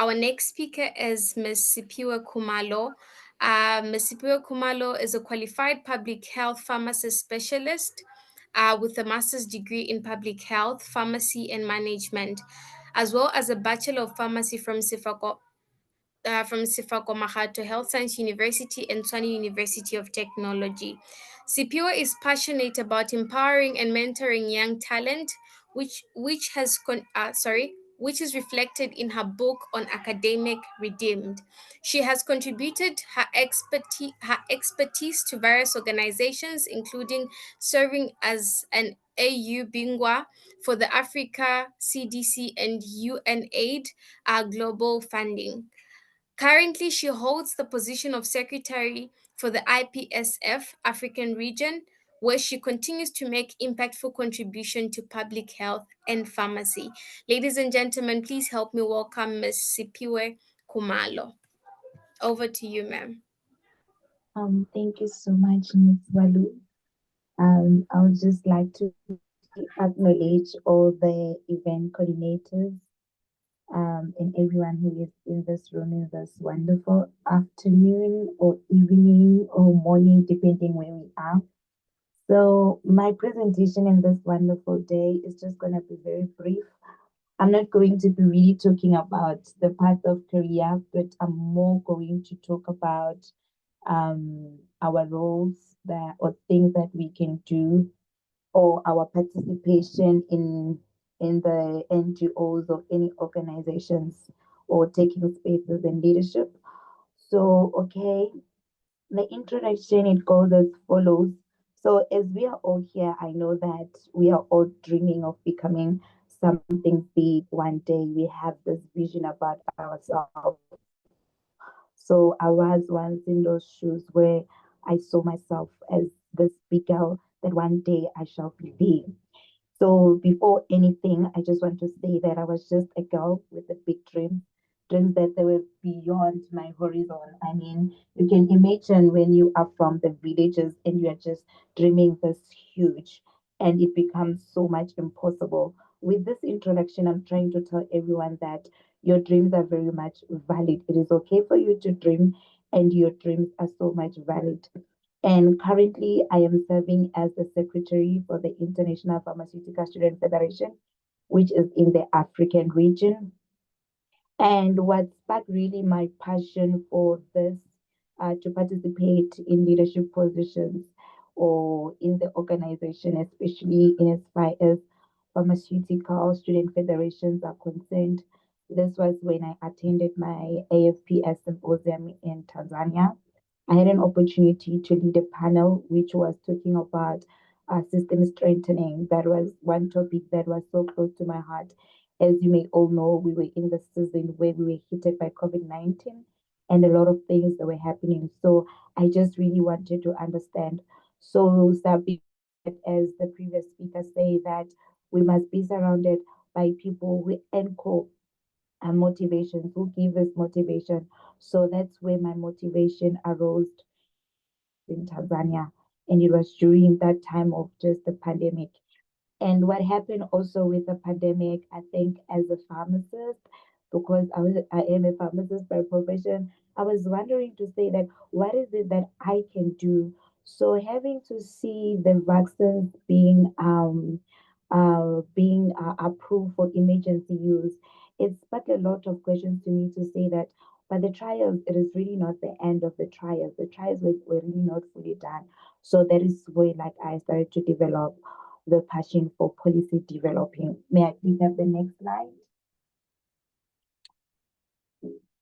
Our next speaker is Ms. Sipiwe Khumalo. Ms. Sipiwe Khumalo is a qualified public health pharmacist specialist with a master's degree in public health, pharmacy, and management, as well as a Bachelor of Pharmacy from Sefako Mahato Health Science University and Tshwane University of Technology. Sipiwe is passionate about empowering and mentoring young talent, which is reflected in her book on academic redeemed. She has contributed her expertise to various organizations, including serving as an AU Bingwa for the Africa CDC and UNAIDS global funding. Currently, she holds the position of Secretary for the IPSF African Region, where she continues to make impactful contribution to public health and pharmacy. Ladies and gentlemen, please help me welcome Ms. Sipiwe Khumalo. Over to you, ma'am. Thank you so much, Ms. Walu. I would just like to acknowledge all the event coordinators and everyone who is in this room in this wonderful afternoon or evening or morning, depending where we are. So my presentation in this wonderful day is just going to be very brief. I'm not going to be really talking about the path of career, but I'm more going to talk about our roles or things that we can do, or our participation in the NGOs or any organizations, or taking spaces in leadership. So, okay, the introduction, it goes as follows. So as we are all here, I know that we are all dreaming of becoming something big one day. We have this vision about ourselves. So I was once in those shoes where I saw myself as this big girl that one day I shall be big. So before anything, I just want to say that I was just a girl with a big dreams that they were beyond my horizon. I mean, you can imagine when you are from the villages and you are just dreaming this huge, and it becomes so much impossible. With this introduction, I'm trying to tell everyone that your dreams are very much valid. It is okay for you to dream, and your dreams are so much valid. And currently, I am serving as the secretary for the International Pharmaceutical Student Federation, which is in the African region. And what sparked really my passion for this, to participate in leadership positions or in the organization, especially in as far as pharmaceutical student federations are concerned. This was when I attended my AFPS symposium in Tanzania. I had an opportunity to lead a panel which was talking about system strengthening. That was one topic that was so close to my heart. As you may all know, we were in the season where we were hit by COVID-19 and a lot of things that were happening. So I just really wanted to understand. So, Sabi, as the previous speaker say, that we must be surrounded by people who anchor our motivations, who give us motivation. So that's where my motivation arose in Tanzania. And it was during that time of just the pandemic. And what happened also with the pandemic, I think as a pharmacist, because I am a pharmacist by profession, I was wondering to say that what is it that I can do? So having to see the vaccines being approved for emergency use, it sparked a lot of questions to me to say that, but the trials, it is really not the end of the trials. The trials were really not fully done. So that is where like I started to develop the passion for policy developing. May I please have the next slide?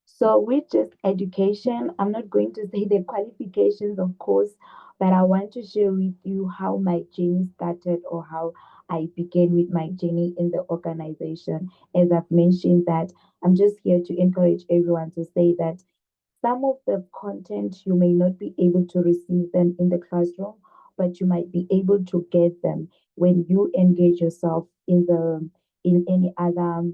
So with just education, I'm not going to say the qualifications, of course, but I want to share with you how my journey started, or how I began with my journey in the organization. As I've mentioned, that I'm just here to encourage everyone to say that some of the content you may not be able to receive them in the classroom, but you might be able to get them when you engage yourself in any other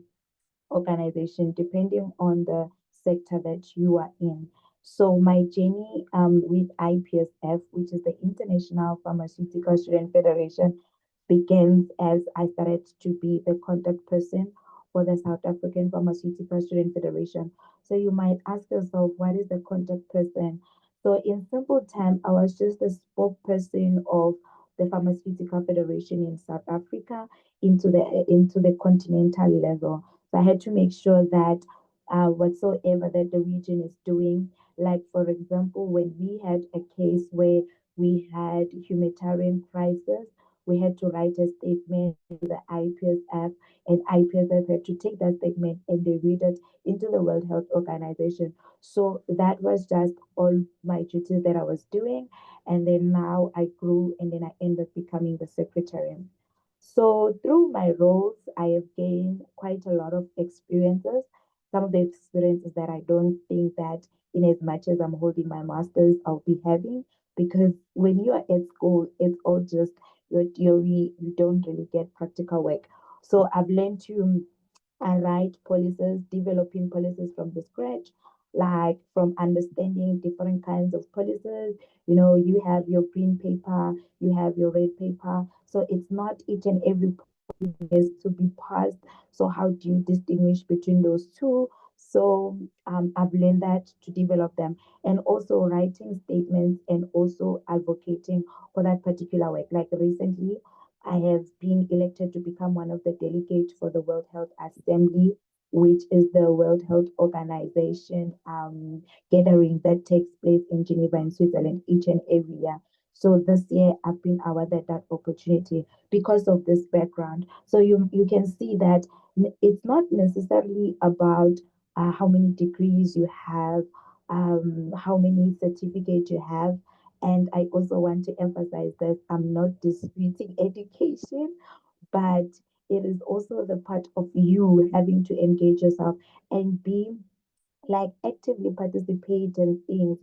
organization, depending on the sector that you are in. So my journey with IPSF, which is the International Pharmaceutical Student Federation, begins as I started to be the contact person for the South African Pharmaceutical Student Federation. So you might ask yourself, what is the contact person? So in simple terms, I was just the spokesperson of the Pharmaceutical Federation in South Africa into the continental level. So I had to make sure that whatsoever that the region is doing, like for example, when we had a case where we had humanitarian crisis, we had to write a statement to the IPSF, and IPSF had to take that statement and they read it into the World Health Organization. So that was just all my duties that I was doing. And then now I grew and then I ended up becoming the secretary. So through my roles, I have gained quite a lot of experiences. Some of the experiences that I don't think that in as much as I'm holding my master's, I'll be having, because when you are at school, it's all just your theory, you don't really get practical work. So I've learned to write policies, developing policies from the scratch, like from understanding different kinds of policies. You know, you have your green paper, you have your red paper. So it's not each and every is to be passed. So how do you distinguish between those two? So I've learned that to develop them, and also writing statements and also advocating for that particular work. Like recently, I have been elected to become one of the delegates for the World Health Assembly, which is the World Health Organization gathering that takes place in Geneva in Switzerland each and every year. So this year I've been awarded that opportunity because of this background. So you can see that it's not necessarily about how many degrees you have, how many certificates you have. And I also want to emphasize that I'm not disputing education, but it is also the part of you having to engage yourself and be like actively participate in things,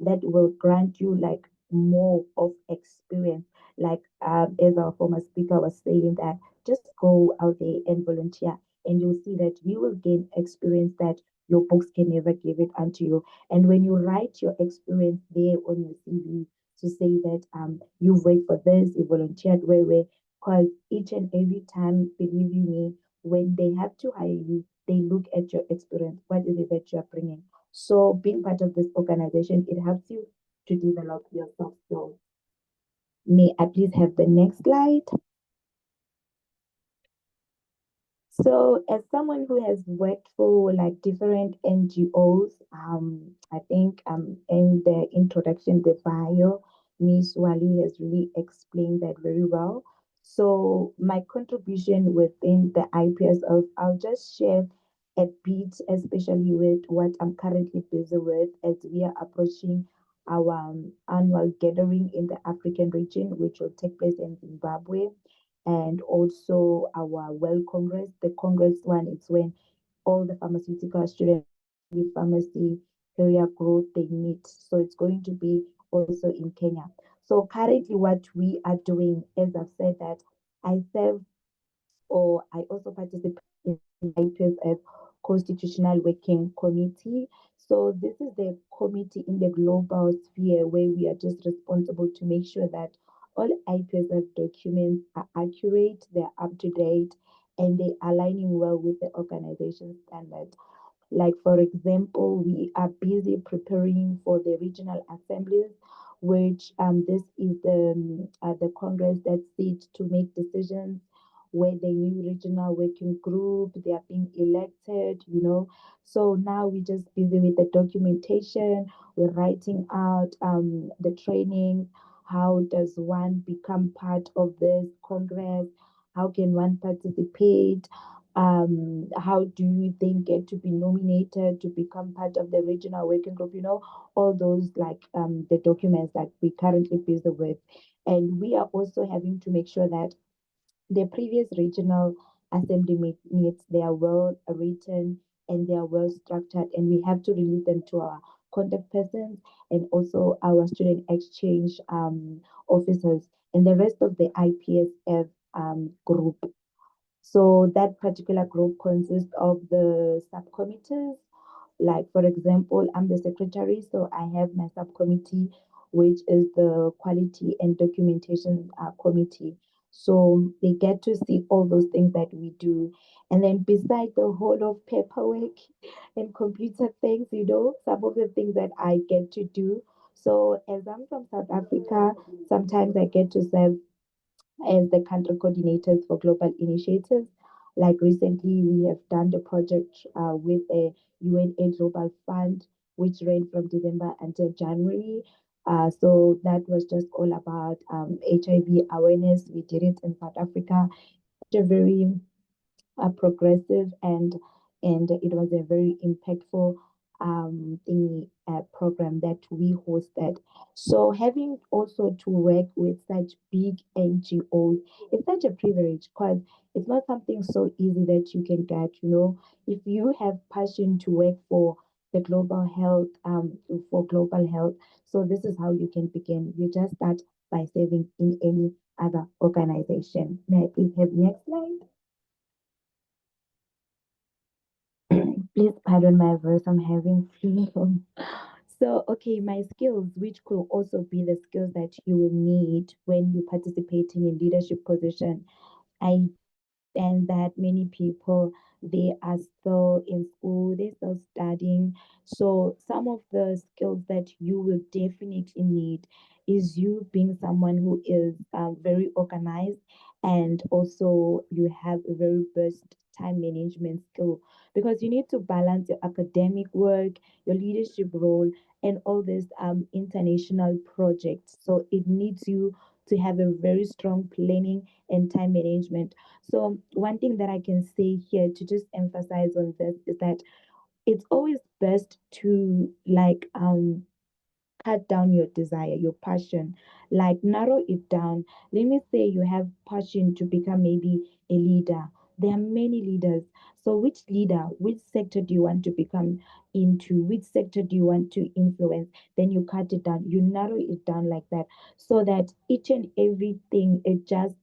that will grant you like more of experience. Like as our former speaker was saying, that just go out there and volunteer, and you'll see that you will gain experience that your books can never give it unto you. And when you write your experience there on your CV to say that you've worked for this, you volunteered where, because each and every time, believe you me, when they have to hire you, they look at your experience. What is it that you are bringing? So, being part of this organization, it helps you to develop your soft skills. May I please have the next slide? So, as someone who has worked for like different NGOs, I think in the introduction, the bio, Miss Wali has really explained that very well. So, my contribution within the IPSF, I'll just share a bit, especially with what I'm currently busy with as we are approaching our annual gathering in the African region, which will take place in Zimbabwe, and also our World Congress. The Congress one is when all the pharmaceutical students, pharmacy, career growth, they meet. So it's going to be also in Kenya. So currently what we are doing, as I've said, that I serve, or I also participate in IPSF Constitutional Working Committee. So this is the committee in the global sphere where we are just responsible to make sure that all IPSF documents are accurate, they're up to date, and they are aligning well with the organization standard. Like, for example, we are busy preparing for the regional assemblies, which this is the Congress that sits to make decisions where the new regional working group, they are being elected. So now we're just busy with the documentation, we're writing out the training. How does one become part of this Congress? How can one participate? How do you then get to be nominated to become part of the regional working group? All those like the documents that we currently busy with. And we are also having to make sure that the previous regional assembly meets, they are well written and they are well structured, and we have to release them to our contact persons and also our student exchange officers and the rest of the IPSF group. So that particular group consists of the subcommittees. Like, for example, I'm the secretary, so I have my subcommittee, which is the Quality and Documentation Committee. So they get to see all those things that we do. And then beside the whole of paperwork and computer things, some of the things that I get to do. So as I'm from South Africa, sometimes I get to serve as the country coordinators for global initiatives. Like recently, we have done the project with a UNAIDS Global Fund, which ran from December until January. So that was just all about HIV awareness. We did it in South Africa. A very progressive, and it was a very impactful program that we hosted. So having also to work with such big NGOs, it's such a privilege because it's not something so easy that you can get. If you have passion to work the global health, for global health, so this is how you can begin. You just start by serving in any other organization. May I please have next slide? Please pardon my voice, I'm having flu. So, okay, my skills, which could also be the skills that you will need when you're participating in leadership position. I do understand that many people, they are still in school, they're still studying. So some of the skills that you will definitely need is you being someone who is very organized, and also you have a very best time management skill, because you need to balance your academic work, your leadership role, and all these international projects. So it needs you to have a very strong planning and time management. So one thing that I can say here to just emphasize on this is that it's always best to cut down your desire, your passion, like narrow it down. Let me say you have passion to become maybe a leader. There are many leaders. So, which leader, which sector do you want to become into? Which sector do you want to influence? Then you cut it down, you narrow it down like that, so that each and everything it just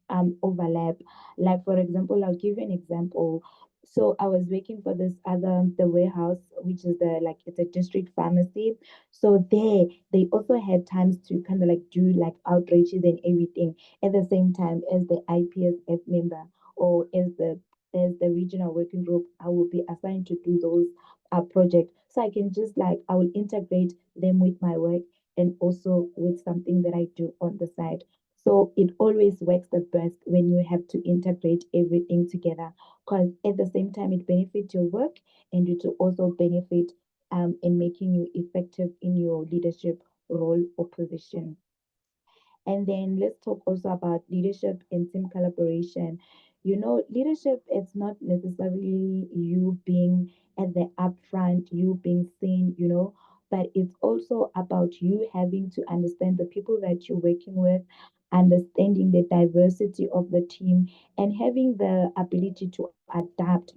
overlap. Like, for example, I'll give you an example. So I was working for this other the warehouse, which is the like it's a district pharmacy. So there, they also had times to kind of like do like outreaches and everything at the same time as the IPSF member, or as the regional working group. I will be assigned to do those projects. So I can just like I will integrate them with my work and also with something that I do on the side. So it always works the best when you have to integrate everything together, because at the same time it benefits your work, and it will also benefit in making you effective in your leadership role or position. And then let's talk also about leadership and team collaboration. Leadership is not necessarily you being at the upfront, you being seen, but it's also about you having to understand the people that you're working with, understanding the diversity of the team, and having the ability to adapt,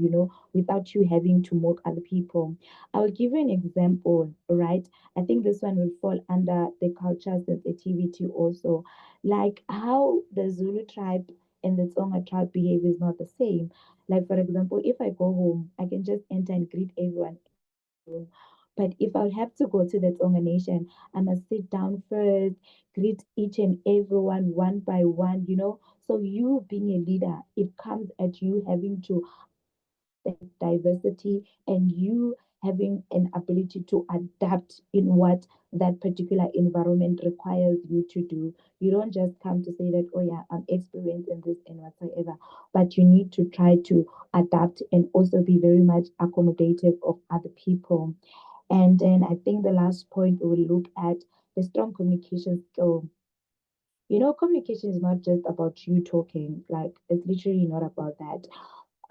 without you having to mock other people. I'll give you an example, right? I think this one will fall under the culture sensitivity also, like how the Zulu tribe and the Tsonga tribe behave is not the same. Like, for example, if I go home, I can just enter and greet everyone in my room. But if I have to go to the Tsonga nation, I must sit down first, greet each and everyone one by one, So you being a leader, it comes at you having to understand diversity, and you having an ability to adapt in what that particular environment requires you to do. You don't just come to say that, oh yeah, I'm experienced in this and whatsoever, but you need to try to adapt and also be very much accommodative of other people. And then I think the last point we will look at the strong communication skill. Communication is not just about you talking, like, it's literally not about that.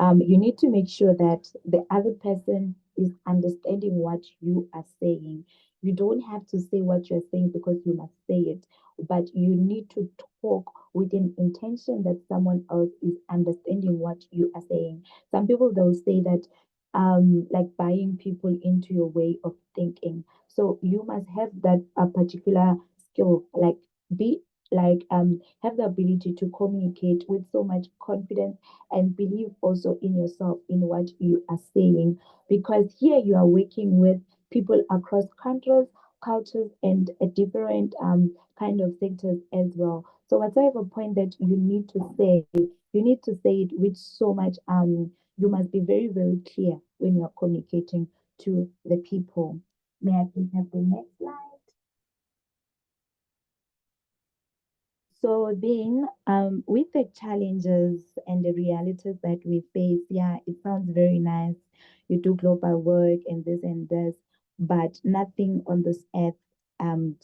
You need to make sure that the other person is understanding what you are saying. You don't have to say what you're saying because you must say it, but you need to talk with an intention that someone else is understanding what you are saying. Some people, they'll say that like buying people into your way of thinking. So you must have that a particular skill, like be like have the ability to communicate with so much confidence, and believe also in yourself in what you are saying, because here you are working with people across countries, cultures and a different kind of sectors as well. So whatever point that you need to say it with so much you must be very, very clear when you're communicating to the people. May I please have the next slide? So then, with the challenges and the realities that we face, yeah, it sounds very nice. You do global work and this, but nothing on this earth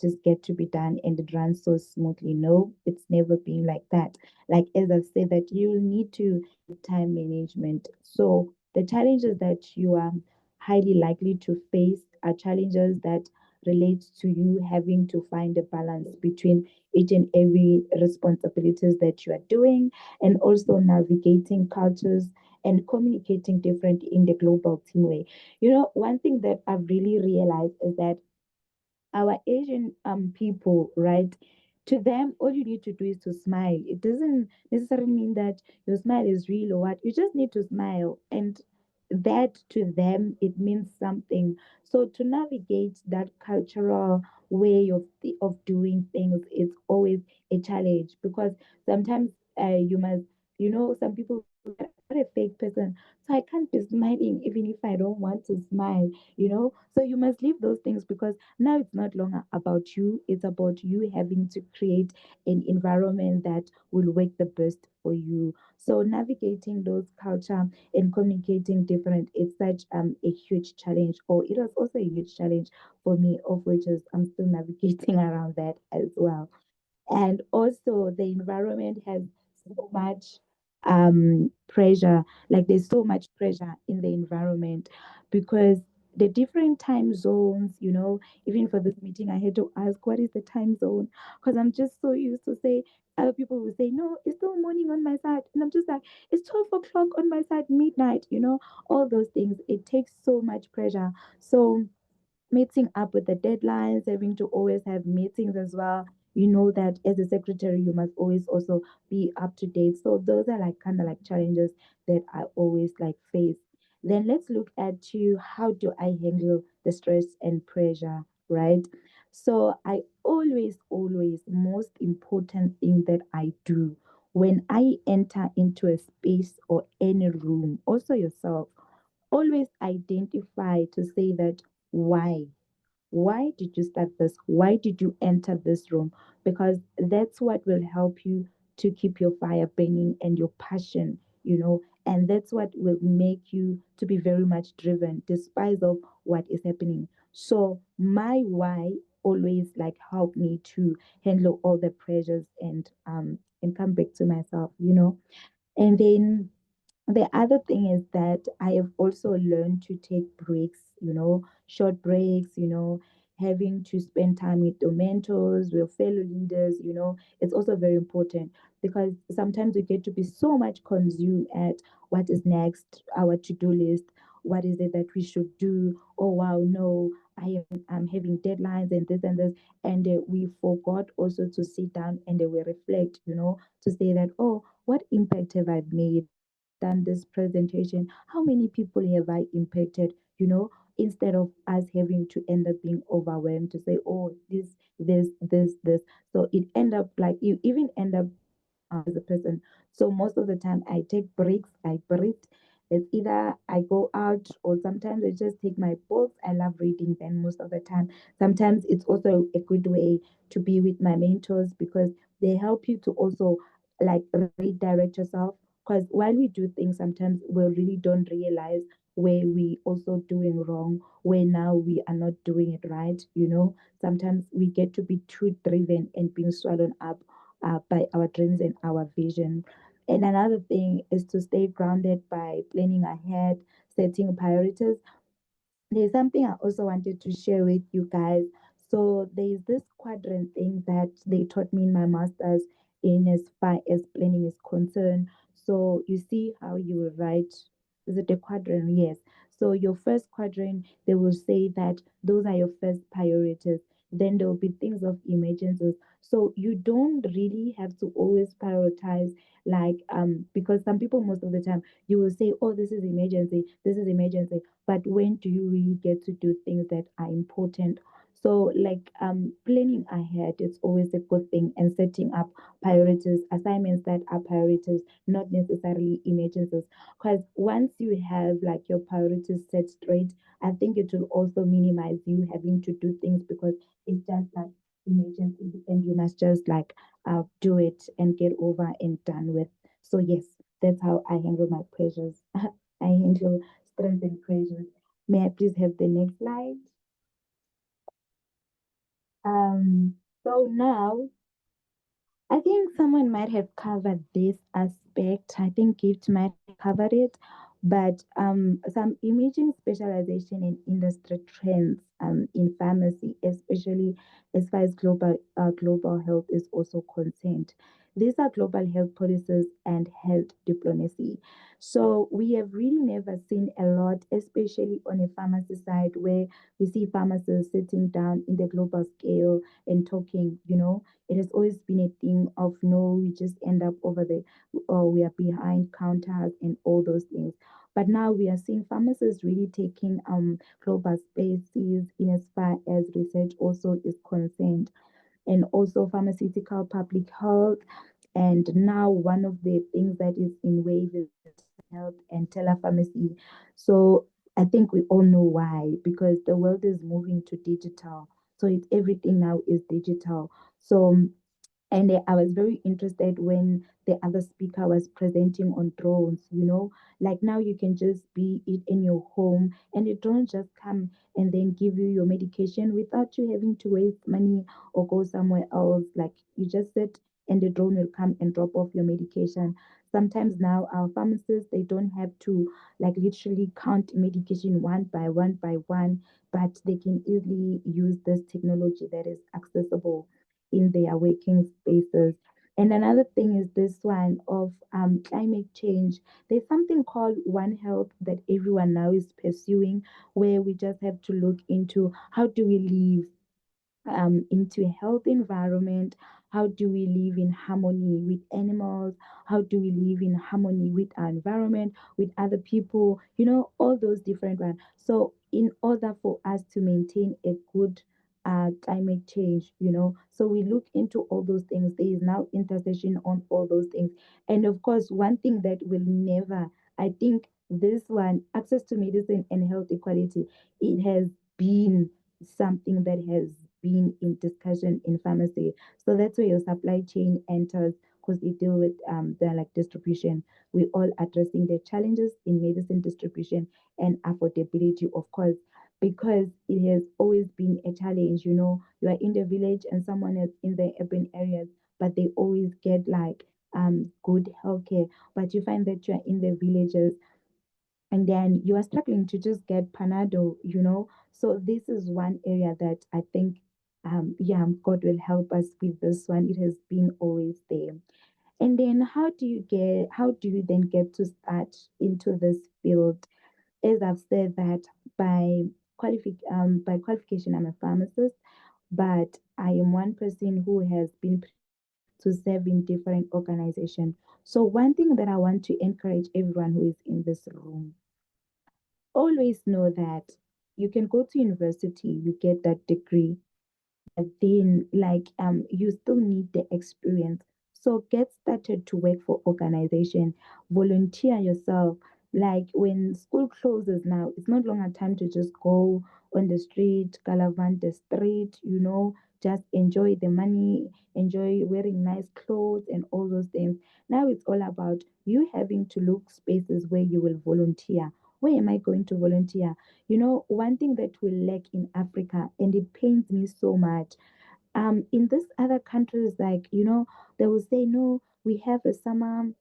just get to be done and it runs so smoothly. No, it's never been like that. Like as I said, that you need to time management. So the challenges that you are highly likely to face are challenges that relates to you having to find a balance between each and every responsibilities that you are doing, and also navigating cultures and communicating different in the global team way. You know, one thing that I've really realized is that our Asian people, right? To them, all you need to do is to smile. It doesn't necessarily mean that your smile is real or what. You just need to smile, and that to them it means something. So to navigate that cultural way of doing things is always a challenge, because sometimes you must, you know, some people will say, I'm not a fake person, so I can't be smiling even if I don't want to smile, you know. So you must leave those things, because now it's not longer about you, it's about you having to create an environment that will work the best for you. So navigating those culture and communicating different is such a huge challenge, or it was also a huge challenge for me, of which is I'm still navigating around that as well. And also the environment has so much pressure, like there's so much pressure in the environment, because the different time zones, you know, even for this meeting I had to ask what is the time zone, because I'm just so used to say, other people will say no, it's still morning on my side, and I'm just like, it's 12 o'clock on my side, midnight, you know. All those things, it takes so much pressure. So meeting up with the deadlines, having to always have meetings as well. You know that as a secretary, you must always also be up to date. So those are like kind of like challenges that I always like face. Then let's look at you. How do I handle the stress and pressure, right? So I always, most important thing that I do when I enter into a space or any room, also yourself, always identify to say that why why did you start this? Why did you enter this room? Because that's what will help you to keep your fire burning and your passion, you know, and that's what will make you to be very much driven despite of what is happening. So my why always like help me to handle all the pressures and come back to myself, you know. And then the other thing is that I have also learned to take breaks, you know, short breaks, you know, having to spend time with your mentors, with fellow leaders, you know, it's also very important, because sometimes we get to be so much consumed at what is next, our to-do list, what is it that we should do? Oh wow, no, I'm having deadlines and this, and we forgot also to sit down and we reflect, you know, to say that, oh, what impact have I made? I've done this presentation. How many people have I impacted? You know, instead of us having to end up being overwhelmed to say, oh, this. So it end up like you even end up as a person. So most of the time I take breaks, I breathe. It's either I go out or sometimes I just take my books. I love reading them most of the time. Sometimes it's also a good way to be with my mentors, because they help you to also like redirect yourself. Because while we do things, sometimes we really don't realize where we also doing wrong, where now we are not doing it right. You know, sometimes we get to be too driven and being swallowed up by our dreams and our vision. And another thing is to stay grounded by planning ahead, setting priorities. There's something I also wanted to share with you guys. So there's this quadrant thing that they taught me in my master's, in as far as planning is concerned. So you see how you will write, is it a quadrant? Yes. So your first quadrant, they will say that those are your first priorities. Then there will be things of emergencies. So you don't really have to always prioritize, like because some people most of the time you will say, oh, this is emergency, but when do you really get to do things that are important? So like planning ahead is always a good thing, and setting up priorities, assignments that are priorities, not necessarily emergencies. Because once you have like your priorities set straight, I think it will also minimize you having to do things because it's just like emergency and you must just like do it and get over and done with. So yes, that's how I handle my pressures. I handle stress and pressures. May I please have the next slide? So now I think someone might have covered this aspect. I think Gift might have covered it, but some emerging specialization in industry trends in pharmacy, especially as far as global health is also concerned. These are global health policies and health diplomacy. So we have really never seen a lot, especially on a pharmacy side, where we see pharmacists sitting down in the global scale and talking, it has always been a thing of no, we just end up over there, or we are behind counters and all those things. But now we are seeing pharmacists really taking global spaces in as far as research also is concerned, and also pharmaceutical public health. And now one of the things that is in wave is health and telepharmacy. So I think we all know why, because the world is moving to digital. So it's everything now is digital. So and I was very interested when the other speaker was presenting on drones, like now you can just be it in your home and the drone just come and then give you your medication without you having to waste money or go somewhere else. Like you just sit and the drone will come and drop off your medication. Sometimes now our pharmacists, they don't have to like literally count medication one by one, but they can easily use this technology that is accessible in their working spaces. And another thing is this one of climate change. There's something called One Health that everyone now is pursuing, where we just have to look into how do we live into a healthy environment. How do we live in harmony with animals? How do we live in harmony with our environment, with other people? All those different ones. So, in order for us to maintain a good climate change, so we look into all those things. There is now intercession on all those things. And of course, one thing that will never, I think, this one, access to medicine and health equality, it has been something that has been in discussion in pharmacy. So that's where your supply chain enters because they deal with the like distribution. We all addressing the challenges in medicine distribution and affordability, of course, because it has always been a challenge. You are in the village and someone is in the urban areas, but they always get like good healthcare. But you find that you're in the villages and then you are struggling to just get Panado. So this is one area that I think, yeah, God will help us with this one. It has been always there. And then how do you then get to start into this field? As I've said that by qualification, I'm a pharmacist, but I am one person who has been privileged to serve in different organizations. So one thing that I want to encourage everyone who is in this room, always know that you can go to university, you get that degree, but then like you still need the experience. So get started to work for organization, volunteer yourself. Like when school closes now, it's not longer time to just go on the street, galavant the street, just enjoy the money, enjoy wearing nice clothes and all those things. Now it's all about you having to look spaces where you will volunteer. Where am I going to volunteer? One thing that we lack in Africa, and it pains me so much, in these other countries, like, they will say, no, we have a summer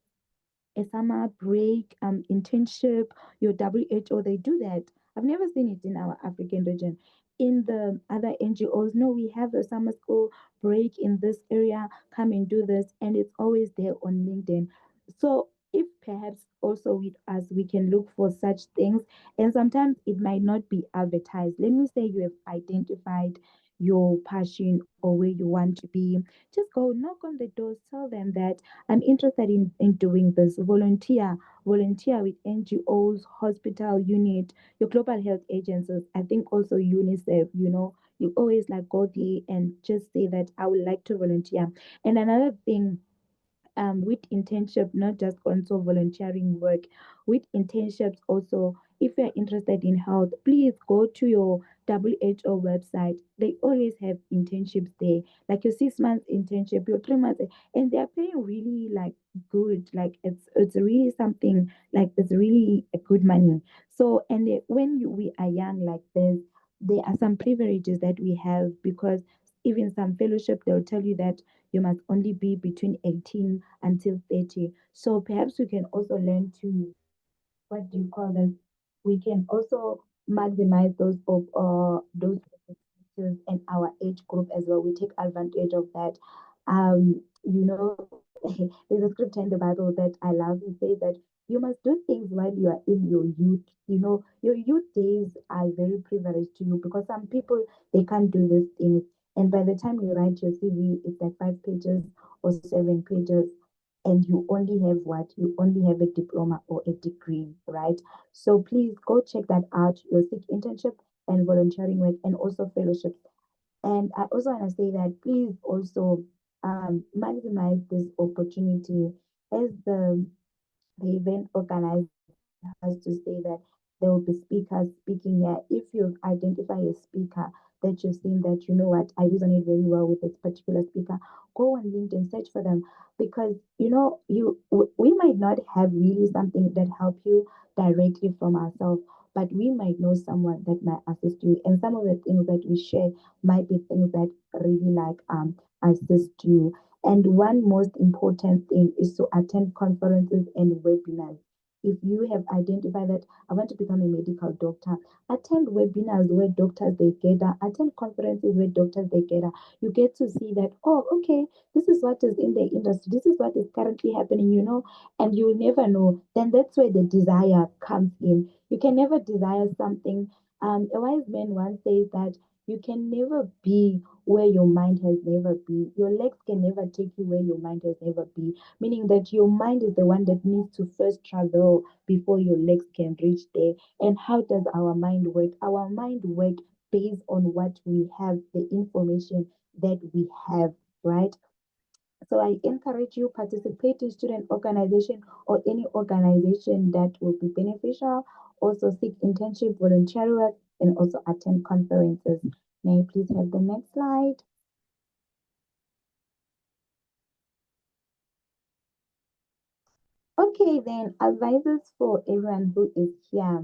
break, internship, your WHO, they do that. I've never seen it in our African region. In the other NGOs, no, we have a summer school break in this area, come and do this, and it's always there on LinkedIn. So if perhaps also with us, we can look for such things, and sometimes it might not be advertised. Let me say you have identified your passion or where you want to be, just go knock on the doors, tell them that I'm interested in doing this. Volunteer with NGOs, hospital unit, your global health agencies. I think also UNICEF, You always like go there and just say that I would like to volunteer. And another thing, with internship, not just also volunteering work, with internships also, if you're interested in health, please go to your WHO website. They always have internships there, like your 6 months internship, your 3 months, and they're paying really like good. Like it's really something, like it's really a good money. So and when we are young like this, there are some privileges that we have, because even some fellowship they'll tell you that you must only be between 18 until 30. So perhaps we can also learn to, what do you call this? We can also maximize those opportunities in our age group as well. We take advantage of that. You know, there's a scripture in the Bible that I love. It says that you must do things while you are in your youth. You know, your youth days are very privileged to you, because some people they can't do these things. And by the time you write your CV, it's like 5 pages or 7 pages, and you only have what? You only have a diploma or a degree, right? So please go check that out. Your seek internship and volunteering work, and also fellowships. And I also want to say that please also maximize this opportunity, as the event organizer has to say that there will be speakers speaking here. If you identify a speaker that you've seen that, you know what, I resonate very well with this particular speaker, go on LinkedIn, search for them, because we might not have really something that help you directly from ourselves, but we might know someone that might assist you, and some of the things that we share might be things that really like assist you. And one most important thing is to attend conferences and webinars. If you have identified that I want to become a medical doctor, attend webinars where doctors they gather, attend conferences where doctors they gather. You get to see that, oh, okay, this is what is in the industry, this is what is currently happening, and you will never know. Then that's where the desire comes in. You can never desire something. A wise man once says that you can never be where your mind has never been. Your legs can never take you where your mind has never been. Meaning that your mind is the one that needs to first travel before your legs can reach there. And how does our mind work? Our mind work based on what we have, the information that we have, right? So I encourage you participate in student organization or any organization that will be beneficial. Also seek internship, volunteer work, and also attend conferences. May I please have the next slide? Okay, then advices for everyone who is here.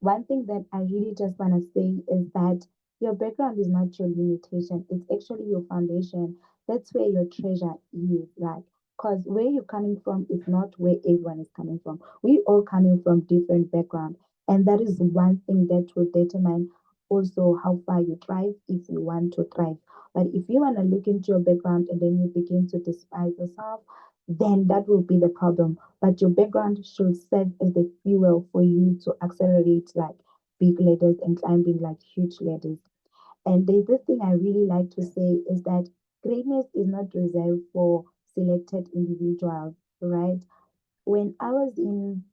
One thing that I really just want to say is that your background is not your limitation, it's actually your foundation. That's where your treasure is, like, because where you're coming from is not where everyone is coming from. We all coming from different background, and that is one thing that will determine also how far you thrive if you want to thrive. But if you want to look into your background and then you begin to despise yourself, then that will be the problem. But your background should serve as the fuel for you to accelerate like big ladders and climbing like huge ladders. And there's this thing I really like to say is that greatness is not reserved for selected individuals, right? When I was in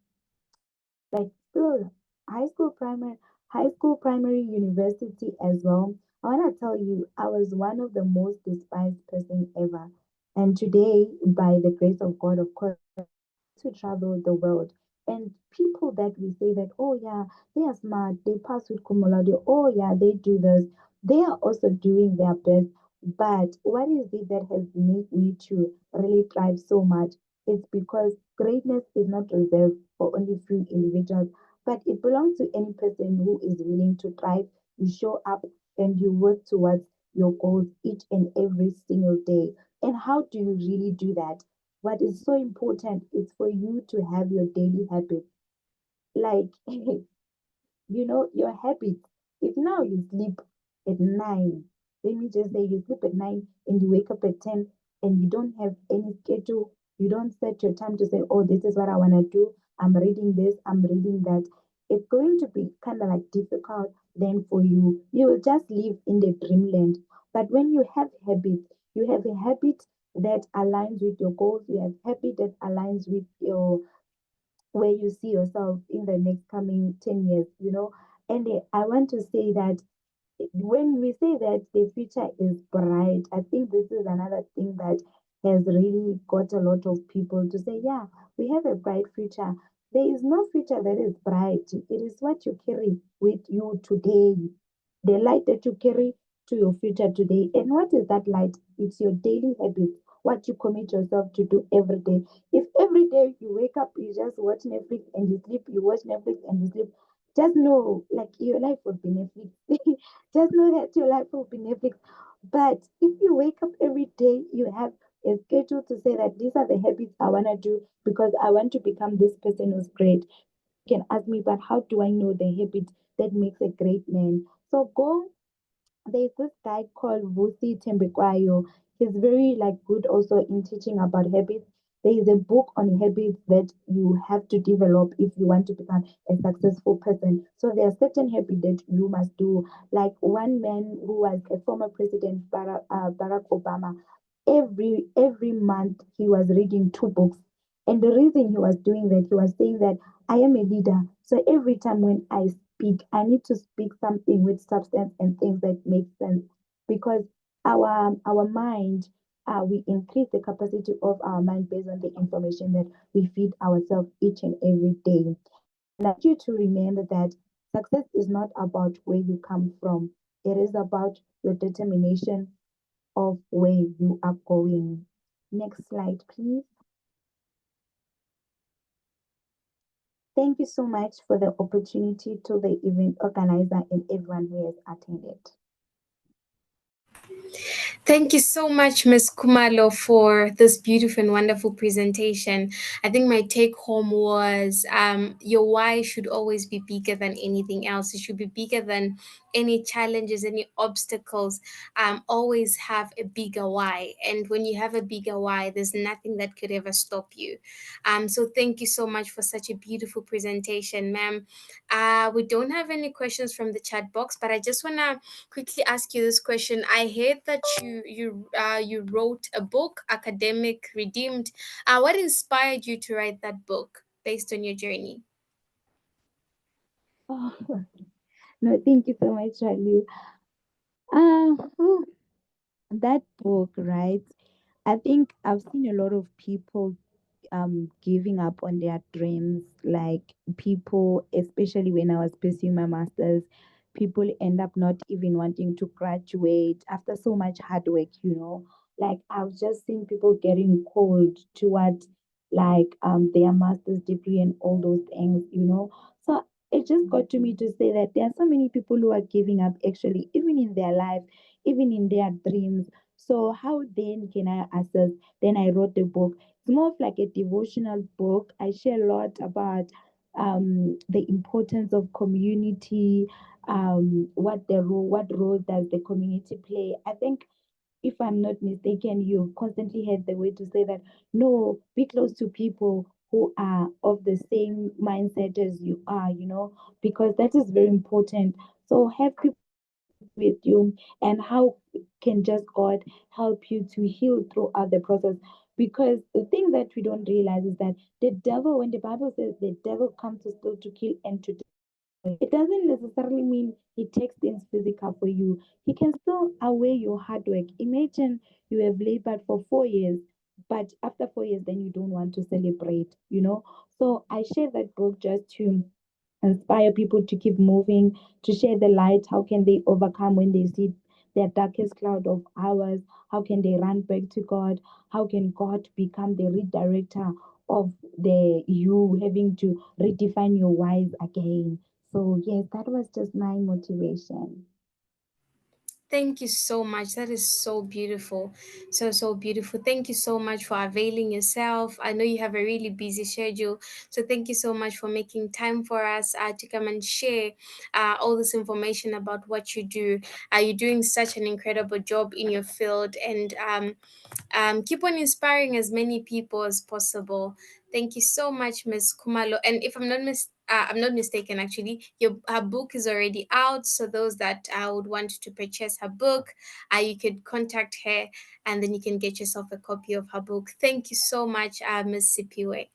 like still high school, primary, university as well, I want to tell you, I was one of the most despised person ever. And today, by the grace of God, of course, to travel the world. And people that we say that, oh yeah, they are smart, they pass with cum laude, oh yeah, they do this, they are also doing their best. But what is it that has made me to really thrive so much? It's because greatness is not reserved for only few individuals, but it belongs to any person who is willing to thrive. You show up and you work towards your goals each and every single day. And how do you really do that? What is so important is for you to have your daily habits. Like, your habits. If now you sleep at 9, let me just say you sleep at 9 and you wake up at 10 and you don't have any schedule, you don't set your time to say, oh, this is what I want to do. I'm reading this, I'm reading that. It's going to be kind of like difficult then for you. You will just live in the dreamland. But when you have habits, you have a habit that aligns with your goals, you have habit that aligns with your where you see yourself in the next coming 10 years. And I want to say that when we say that the future is bright, I think this is another thing that has really got a lot of people to say, yeah, we have a bright future. There is no future that is bright. It is what you carry with you today, the light that you carry to your future today. And what is that light? It's your daily habits, what you commit yourself to do every day. If every day you wake up, you just watch Netflix and you sleep, you watch Netflix and you sleep, just know like your life will be Netflix. Just know that your life will be Netflix. But if you wake up every day, you have a schedule to say that these are the habits I want to do because I want to become this person who's great. You can ask me, but how do I know the habit that makes a great man? So go, there's this guy called Vusi Tembekwayo. He's very like good also in teaching about habits. There is a book on habits that you have to develop if you want to become a successful person. So there are certain habits that you must do. Like one man who was a former president, Barack Obama, every month he was reading two books. And the reason he was doing that, he was saying that I am a leader. So every time when I speak, I need to speak something with substance and things that make sense. Because our mind, we increase the capacity of our mind based on the information that we feed ourselves each and every day. And I want you to remember that success is not about where you come from. It is about your determination of where you are going. Next slide, please. Thank you so much for the opportunity to the event organizer and everyone who has attended. Thank you so much, Ms. Kumalo, for this beautiful and wonderful presentation. I think my take home was your why should always be bigger than anything else. It should be bigger than any challenges, any obstacles. Always have a bigger why. And when you have a bigger why, there's nothing that could ever stop you. So thank you so much for such a beautiful presentation, ma'am. We don't have any questions from the chat box, but I just want to quickly ask you this question. I heard that you wrote a book, Academic Redeemed. What inspired you to write that book based on your journey? Oh, no, thank you so much, Charlie. Uh, that book, right? I think I've seen a lot of people giving up on their dreams. Like people, especially when I was pursuing my masters, people end up not even wanting to graduate after so much hard work. Like I've just seen people getting cold towards like their master's degree and all those things. So it just got to me to say that there are so many people who are giving up actually, even in their life, even in their dreams. So how then can I assess? Then I wrote the book. It's more of like a devotional book. I share a lot about the importance of community, what role does the community play. I think if I'm not mistaken, you've constantly heard the way to say that no, be close to people who are of the same mindset as you are, because that is very important. So have people with you, and how can just God help you to heal throughout the process? Because the thing that we don't realize is that the devil, when the Bible says the devil comes to steal, to kill, and to, it doesn't necessarily mean he takes things physical for you. He can still outweigh your hard work. Imagine you have labored for 4 years, but after 4 years, then you don't want to celebrate. So I share that book just to inspire people to keep moving, to share the light. How can they overcome when they see their darkest cloud of hours? How can they run back to God? How can God become the redirector of the you having to redefine your whys again? So yes, that was just my motivation. Thank you so much. That is so beautiful. So, so beautiful. Thank you so much for availing yourself. I know you have a really busy schedule. So, thank you so much for making time for us to come and share all this information about what you do. You're doing such an incredible job in your field, and keep on inspiring as many people as possible. Thank you so much, Ms. Kumalo. And if I'm not mistaken, actually, your her book is already out. So those that would want to purchase her book, you could contact her, and then you can get yourself a copy of her book. Thank you so much, Ms. Sipiwe.